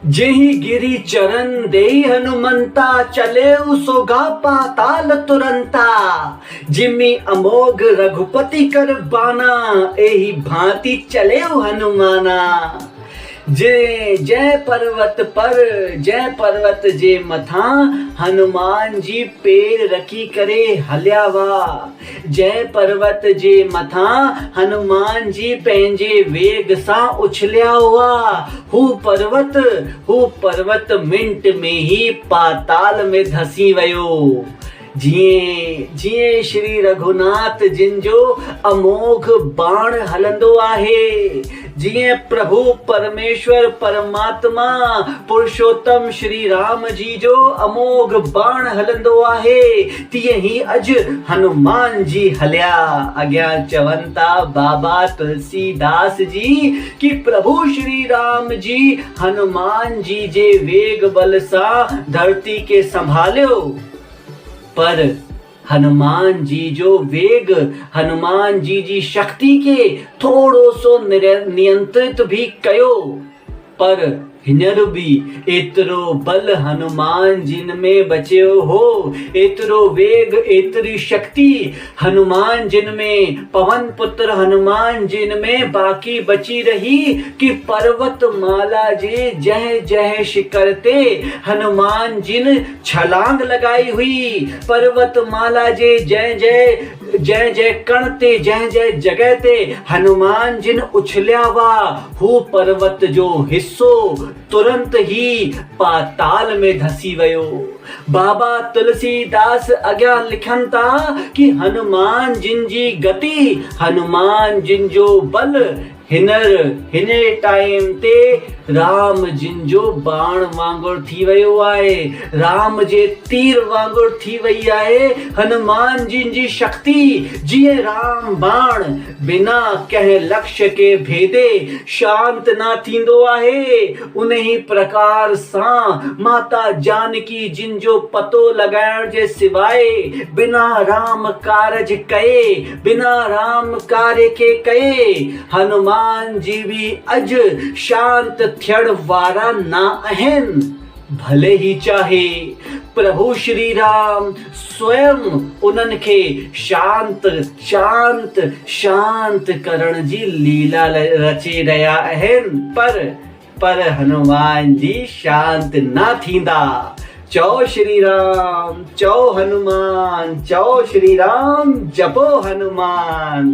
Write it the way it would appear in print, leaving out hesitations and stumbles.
जेहि गिरि चरण देहि हनुमंता, चले सोगा पाताल तुरंता। जिमि अमोघ रघुपति कर बाना, एहि भांति चले हनुमाना। जय जय पर्वत जे मथा, हनुमान जी पेर रखी करे हल्यावा। जय पर्वत जे मथा, हनुमान जी पंहिंजे वेग सां उछलिया हुआ। हू पर्वत मिंट में ही पाताल में धसी वयो। जीअं श्री रघुनाथ जिन जो अमोघ बाण हलंदो आहे, जीअं प्रभु परमेश्वर परमात्मा पुरुषोत्तम श्री राम जी जो अमोघ बाण हलंदो आहे, तीअं ही अॼु हनुमान जी हलिया। अॻियां चवनि था बाबा तुलसीदास जी कि प्रभु श्री राम जी हनुमान जी जे वेग बल सां धरती के संभालियो, पर हनुमान जी जो वेग, हनुमान जी शक्ति के थोड़ो सो नियंत्रित भी कयो, पर हिनर भी एतिरो बल हनुमान जिन में बचियो हो, एतिरो वेग एतिरी शक्ति हनुमान जिन में, पवन पुत्र हनुमान जिन में बाकी बची रही कि पर्वत माला जे जह जह शिखर ते हनुमान जिन छलांग लगाई हुई। पर्वत माला जे जय जय कण ते, जय जय जगह ते हनुमान जिन उछलिया हुआ। हू पर्वत जो हिस्सो तुरंत ही पाताल में धसी वयो। बाबा तुलसीदास अॻियां लिखनि था कि हनुमान जिन जी गति, हनुमान जिन जो बल हिने टाइम ते राम जिन जो बाण वांगुर थी वयो आहे, राम जे तीर वांगुर थी वई आहे। हनुमान जिन जी शक्ति जीअं राम बाण बिना कंहिं लक्ष्य के भेदे शांत न थींदो आहे, उन ही प्रकार सां माता जानकी जिन जो पतो लगाइण जे सिवाय बिना राम कारज कए, बिना राम कार्य के कए, हनुमान जी भी अज शांत थियण वारा ना आहिनि। भले ही चाहे प्रभु श्री राम स्वयं उन्हनि खे शांत करण जी लीला रचे रहिया आहिनि, पर हनुमान जी शांत न थींदा। चओ श्री राम, चओ हनुमान, चओ श्री राम, जपो हनुमान।